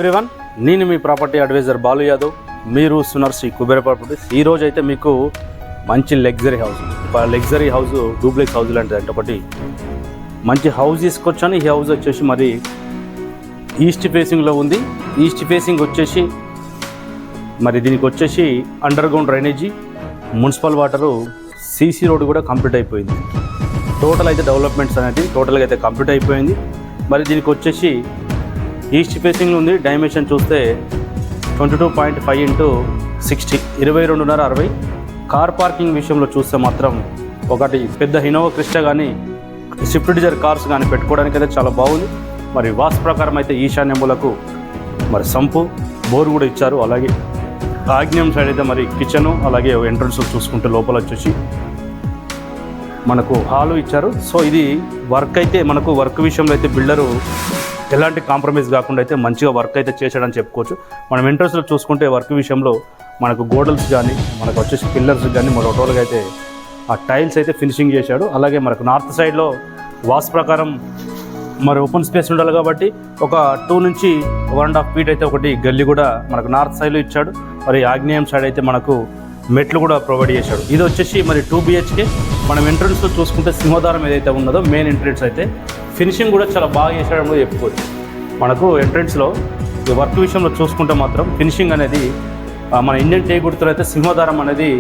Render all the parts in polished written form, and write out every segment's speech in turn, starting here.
Everyone, నేను మీ property advisor Balu Yadav. మీరు సునర్ Shri Kubera properties. ఈరోజు అయితే మీకు మంచి లగ్జరీ హౌస్ డూప్లెక్స్ హౌస్ లాంటిది అంటే ఒకటి మంచి హౌస్ తీసుకొచ్చాను. ఈ హౌస్ వచ్చేసి మరి ఈస్ట్ ఫేసింగ్లో ఉంది. ఈస్ట్ ఫేసింగ్ వచ్చేసి మరి దీనికి వచ్చేసి under ground drainage, municipal water, CC road కూడా కంప్లీట్ అయిపోయింది. టోటల్ అయితే డెవలప్మెంట్స్ అనేది టోటల్గా అయితే కంప్లీట్ అయిపోయింది. మరి దీనికి వచ్చేసి ఈస్ట్ ఫేసింగ్ ఉంది. డైమెన్షన్ చూస్తే 22.5 × 60 22.5 60. కార్ పార్కింగ్ విషయంలో చూస్తే మాత్రం ఒకటి పెద్ద ఇన్నోవా క్రిస్టా కానీ స్విఫ్ట్ డిజైర్ కార్స్ కానీ పెట్టుకోవడానికి అయితే చాలా బాగుంది. మరి వాస్తు ప్రకారం అయితే ఈశాన్య మూలకు మరి సంపు బోర్ కూడా ఇచ్చారు. అలాగే ఆగ్నేయం సైడ్ అయితే మరి కిచెను, అలాగే ఎంట్రన్స్ చూసుకుంటే లోపల వచ్చేసి మనకు హాలు ఇచ్చారు. సో ఇది వర్క్ అయితే మనకు వర్క్ విషయంలో అయితే బిల్డరు ఎలాంటి కాంప్రమైజ్ కాకుండా అయితే మంచిగా వర్క్ అయితే చేశాడని చెప్పుకోవచ్చు. మనం ఎంట్రన్స్లో చూసుకుంటే వర్క్ విషయంలో మనకు గోడల్స్ కానీ మనకు వచ్చేసి పిల్లర్స్ కానీ మన టోటల్గా అయితే ఆ టైల్స్ అయితే ఫినిషింగ్ చేశాడు. అలాగే మనకు నార్త్ సైడ్లో వాస్తు ప్రకారం మరి ఓపెన్ స్పేస్ ఉండాలి కాబట్టి ఒక 2 నుంచి 1.5 ఫీట్ అయితే ఒకటి గల్లీ కూడా మనకు నార్త్ సైడ్లో ఇచ్చాడు. మరి ఆగ్నేయం సైడ్ అయితే మనకు మెట్లు కూడా ప్రొవైడ్ చేశాడు. ఇది వచ్చేసి మరి 2 BHK. మనం ఎంట్రన్స్లో చూసుకుంటే సింహద్వారం ఏదైతే ఉన్నదో మెయిన్ ఎంట్రన్స్ అయితే ఫినిషింగ్ కూడా చాలా బాగా చేశాడని కూడా చెప్పుకోవచ్చు. మనకు ఎంట్రన్స్లో ఈ వర్క్ విషయంలో చూసుకుంటే మాత్రం ఫినిషింగ్ అనేది మన ఇండియన్ టీ గుర్తులు అయితే సింహద్వారం అనేది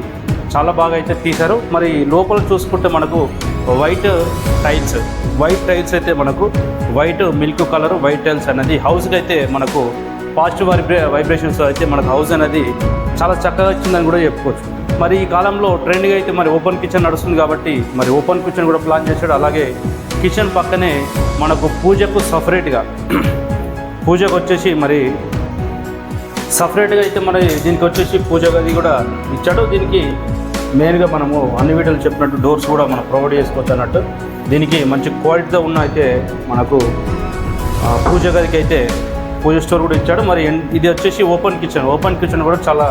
చాలా బాగా అయితే తీశారు. మరి లోపల చూసుకుంటే మనకు వైట్ టైల్స్ అయితే మనకు white milk colour white tiles అనేది హౌస్కి అయితే మనకు పాజిటివ్ వైబ్రేషన్స్ అయితే మనకు హౌస్ అనేది చాలా చక్కగా వచ్చిందని కూడా చెప్పుకోవచ్చు. మరి ఈ కాలంలో ట్రెండ్గా అయితే మరి ఓపెన్ కిచెన్ నడుస్తుంది కాబట్టి మరి ఓపెన్ కిచెన్ కూడా ప్లాన్ చేశాడు. అలాగే కిచెన్ పక్కనే మనకు పూజకు వచ్చేసి మరి సపరేట్గా అయితే మరి దీనికి వచ్చేసి పూజ గది కూడా ఇచ్చాడు. దీనికి మెయిన్గా మనము అన్ని వీడియోలు చెప్పినట్టు డోర్స్ కూడా మనం ప్రొవైడ్ చేసుకోవచ్చు అన్నట్టు. దీనికి మంచి క్వాలిటీతో ఉన్న అయితే మనకు పూజ గదికి అయితే పూజ స్టోర్ కూడా ఇచ్చాడు. మరి ఇది వచ్చేసి ఓపెన్ కిచెన్ కూడా చాలా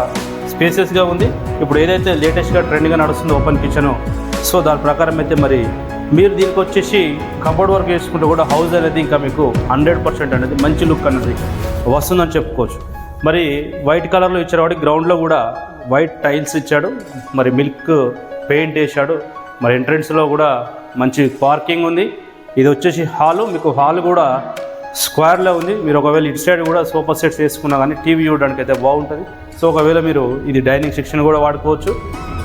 స్పేసెస్గా ఉంది. ఇప్పుడు ఏదైతే లేటెస్ట్గా ట్రెండ్గా నడుస్తుందో ఓపెన్ కిచెను, సో దాని ప్రకారం అయితే మరి మీరు దీనికి వచ్చేసి కబోర్డ్ వర్క్ చేసుకుంటే కూడా హౌస్ అనేది ఇంకా మీకు 100% అనేది మంచి లుక్ అనేది వస్తుందని చెప్పుకోవచ్చు. మరి వైట్ కలర్లో ఇచ్చాడు కాబట్టి గ్రౌండ్లో కూడా వైట్ టైల్స్ ఇచ్చాడు. మరి మిల్క్ పెయింట్ వేశాడు. మరి ఎంట్రన్స్లో కూడా మంచి పార్కింగ్ ఉంది. ఇది వచ్చేసి హాలు, మీకు హాల్ కూడా స్క్వేర్లో ఉంది. మీరు ఒకవేళ ఇటు సైడ్ కూడా సోఫా సెట్స్ వేసుకున్నా కానీ టీవీ చూడడానికి అయితే బాగుంటుంది. సో ఒకవేళ మీరు ఇది డైనింగ్ సెక్షన్ కూడా వాడుకోవచ్చు.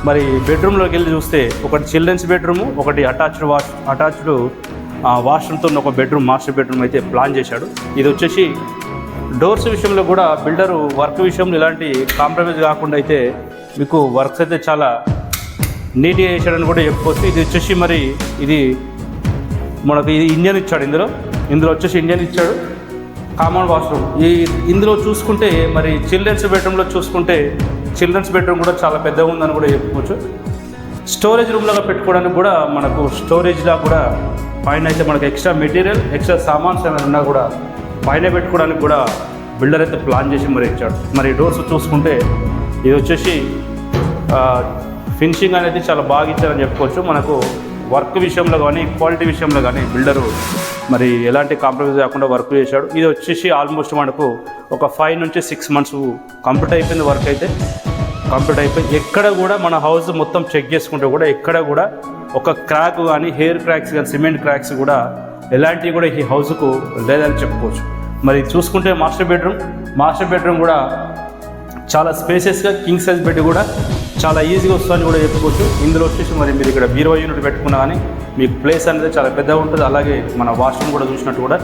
మరి బెడ్రూమ్లోకి వెళ్ళి చూస్తే ఒకటి చిల్డ్రన్స్ బెడ్రూము, ఒకటి అటాచ్డ్ వాష్రూమ్తో ఒక బెడ్రూమ్, మాస్టర్ బెడ్రూమ్ అయితే ప్లాన్ చేశాడు. ఇది వచ్చేసి డోర్స్ విషయంలో కూడా బిల్డరు వర్క్ విషయంలో ఇలాంటి కాంప్రమైజ్ కాకుండా అయితే మీకు వర్క్స్ అయితే చాలా నీట్గా చేశాడని కూడా చెప్పుకోవచ్చు. ఇది వచ్చేసి మరి ఇది మనకు ఇది ఇండియన్ ఇచ్చాడు. ఇందులో వచ్చేసి ఇండియన్ ఇచ్చాడు. కామన్ వాష్రూమ్ ఇందులో చూసుకుంటే మరి చిల్డ్రన్స్ బెడ్రూమ్ కూడా చాలా పెద్దగా ఉందని కూడా చెప్పుకోవచ్చు. స్టోరేజ్ రూమ్లాగా పెట్టుకోవడానికి కూడా మనకు స్టోరేజ్లా కూడా పైన అయితే మనకు ఎక్స్ట్రా మెటీరియల్, ఎక్స్ట్రా సామాన్స్ ఏమైనా ఉన్నా కూడా పైన పెట్టుకోవడానికి కూడా బిల్డర్ అయితే ప్లాన్ చేసి మరి ఇచ్చాడు. మరి డోర్స్ చూసుకుంటే ఇది వచ్చేసి ఫినిషింగ్ అనేది చాలా బాగా ఇచ్చారని చెప్పుకోవచ్చు. మనకు వర్క్ విషయంలో కానీ క్వాలిటీ విషయంలో కానీ బిల్డరు మరి ఎలాంటి కాంప్రమైజ్ కాకుండా వర్క్ చేశాడు. ఇది వచ్చేసి ఆల్మోస్ట్ మనకు ఒక 5 నుంచి 6 మంత్స్ కంప్లీట్ అయిపోయింది. వర్క్ అయితే కంప్లీట్ అయిపోయి ఎక్కడ కూడా మన హౌస్ మొత్తం చెక్ చేసుకుంటే కూడా ఎక్కడ కూడా ఒక క్రాక్ కానీ హెయిర్ క్రాక్స్ కానీ సిమెంట్ క్రాక్స్ కూడా ఎలాంటివి కూడా ఈ హౌస్కు లేదని చెప్పుకోవచ్చు. మరి చూసుకుంటే మాస్టర్ బెడ్రూమ్ కూడా చాలా స్పేసెస్గా కింగ్ సైజ్ బెడ్ కూడా చాలా ఈజీగా వస్తుందని కూడా చెప్పుకోవచ్చు. ఇందులో వచ్చేసి మరి మీరు ఇక్కడ బీరువా యూనిట్ పెట్టుకున్నా కానీ మీకు ప్లేస్ అనేది చాలా పెద్దగా ఉంటుంది. అలాగే మన వాష్రూమ్ కూడా చూసినట్టు కూడా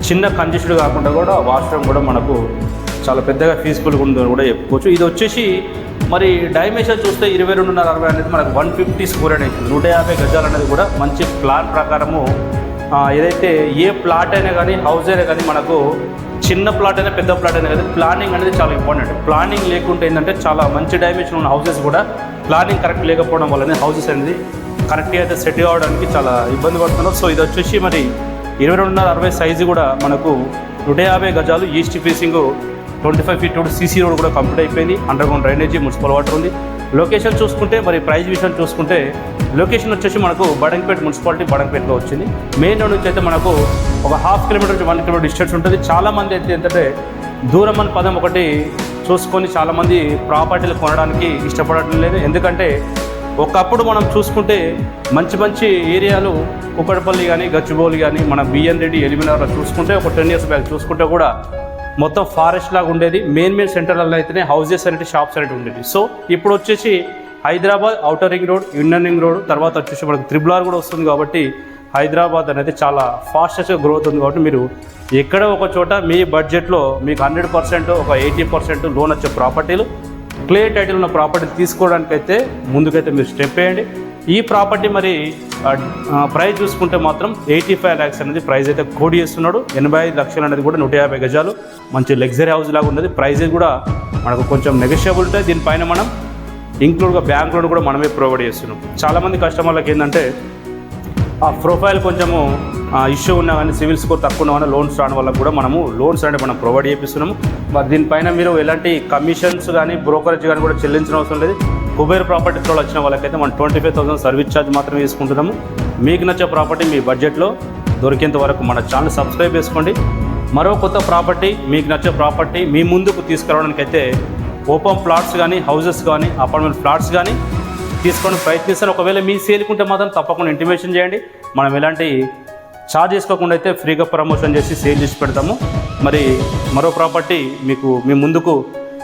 చిన్న కంజెస్టెడ్ కాకుండా కూడా వాష్రూమ్ కూడా మనకు చాలా పెద్దగా ఫీజిబుల్గా ఉందని కూడా చెప్పుకోవచ్చు. ఇది వచ్చేసి మరి డైమెన్షన్ చూస్తే 22.5 60 అనేది మనకు 150 స్క్వేర్ అనేది 150 గజాలు అనేది కూడా మంచి ప్లాన్ ప్రకారము ఏదైతే ఏ ప్లాట్ అయినా కానీ హౌస్ అయినా కానీ మనకు చిన్న ప్లాట్ అయినా పెద్ద ప్లాట్ అయినా కానీ ప్లానింగ్ అనేది చాలా ఇంపార్టెంట్. ప్లానింగ్ లేకుంటే ఏంటంటే చాలా మంచి డైమెన్షన్ ఉన్న హౌసెస్ కూడా ప్లానింగ్ కరెక్ట్ లేకపోవడం వల్లనే హౌసెస్ అనేది కరెక్ట్గా అయితే సెట్ కావడానికి చాలా ఇబ్బంది పడుతున్నారు. సో ఇది వచ్చేసి మరి 22.5 60 సైజు కూడా మనకు 150 గజాలు, east facing 25 feet CC road కూడా కంప్లీట్ అయిపోయింది. Under ground drainage, municipal water ఉంది. లొకేషన్ చూసుకుంటే మరి ప్రైస్ విషయం చూసుకుంటే లొకేషన్ వచ్చేసి మనకు బడంగపేట మున్సిపాలిటీ బడంగపేటలో వచ్చింది. మెయిన్ రోడ్ నుంచి అయితే మనకు ఒక 1/2 కిలోమీటర్ నుంచి 1 కిలోమీటర్ డిస్టెన్స్ ఉంటుంది. చాలామంది అయితే ఏంటంటే దూరం అని పదం ఒకటి చూసుకొని చాలామంది ప్రాపర్టీలు కొనడానికి ఇష్టపడటం లేదు. ఎందుకంటే ఒకప్పుడు మనం చూసుకుంటే మంచి మంచి ఏరియాలు కుక్కడపల్లి కానీ గచ్చిబౌలి కానీ మన బిఎన్ రెడ్డి ఎలిమినార్లో చూసుకుంటే ఒక 10 years బ్యాక్ చూసుకుంటే కూడా మొత్తం ఫారెస్ట్ లాగా ఉండేది. మెయిన్ సెంటర్లలో అయితేనే హౌజెస్ అనేవి షాప్స్ అనేవి ఉండేది. సో ఇప్పుడు వచ్చేసి Hyderabad outer ring road, Indian ring road, తర్వాత వచ్చేసి మనకు త్రిబుల్ ఆర్ కూడా వస్తుంది. కాబట్టి హైదరాబాద్ అనేది చాలా ఫాస్టెస్ట్ గ్రోత్ ఉంది. కాబట్టి మీరు ఎక్కడ ఒక చోట మీ బడ్జెట్లో మీకు 100% ఒక 80% లోన్ వచ్చే ప్రాపర్టీలు, క్లియర్ టైటిల్ ఉన్న ప్రాపర్టీలు తీసుకోవడానికైతే ముందుకైతే మీరు స్టెప్ వేయండి. ఈ ప్రాపర్టీ మరి ప్రైస్ చూసుకుంటే మాత్రం 85 lakhs అనేది ప్రైస్ అయితే కోడి చేస్తున్నాడు. 85 లక్షలు అనేది కూడా 150 గజాలు మంచి లగ్జరీ హౌస్ లాగా ఉన్నది. ప్రైజెస్ కూడా మనకు కొంచెం నెగోషియబుల్ ఉంటాయి. దీనిపైన మనం ఇంక్లూడ్గా బ్యాంక్ లోన్ కూడా మనమే ప్రొవైడ్ చేస్తున్నాం. చాలామంది కస్టమర్లకు ఏంటంటే ఆ ప్రొఫైల్ కొంచెము ఇష్యూ ఉన్నా కానీ సివిల్ స్కోర్ తక్కువ ఉన్నా కానీ లోన్స్ రావడం వల్ల కూడా మనము లోన్స్ అంటే మనం ప్రొవైడ్ చేపిస్తున్నాము. మరి దీనిపైన మీరు ఎలాంటి కమిషన్స్ కానీ బ్రోకరేజ్ కానీ కూడా చెల్లించిన అవసరం లేదు. కుబేర్ ప్రాపర్టీస్లో వచ్చిన వాళ్ళకైతే మనం 25,000 సర్వీస్ ఛార్జ్ మాత్రమే తీసుకుంటున్నాము. మీకు నచ్చే ప్రాపర్టీ మీ బడ్జెట్లో దొరికేంత వరకు మన ఛానల్ సబ్స్క్రైబ్ చేసుకోండి. మరో కొత్త ప్రాపర్టీ మీకు నచ్చే ప్రాపర్టీ మీ ముందుకు తీసుకురావడానికి అయితే ఓపెన్ ప్లాట్స్ కానీ హౌసెస్ కానీ అపార్ట్మెంట్ ఫ్లాట్స్ కానీ తీసుకొని ప్రయత్నిస్తాను. ఒకవేళ మీ సేల్కుంటే మాత్రం తప్పకుండా ఇంటిమేషన్ చేయండి. మనం ఎలాంటి ఛార్జ్ చేసుకోకుండా అయితే ఫ్రీగా ప్రమోషన్ చేసి సేల్ చేసి పెడతాము. మరి మరో ప్రాపర్టీ మీకు మీ ముందుకు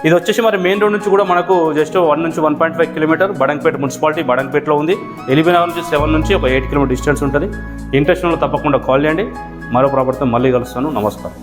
ఇది వచ్చేసి మరి మెయిన్ రోడ్ నుంచి కూడా మనకు జస్ట్ 1 నుంచి 1.5 కిలోమీటర్ బడంగపేట మున్సిపాలిటీ బడంగపేటలో ఉంది. ఎలిబినగర్ నుంచి 7 నుంచి ఒక 8 కిలోమీటర్ డిస్టెన్స్ ఉంటుంది. ఇంట్రెస్ట్ తప్పకుండా కాల్ చేయండి. మరో ప్రాపర్టీతో మళ్ళీ కలుస్తాను. నమస్కారం.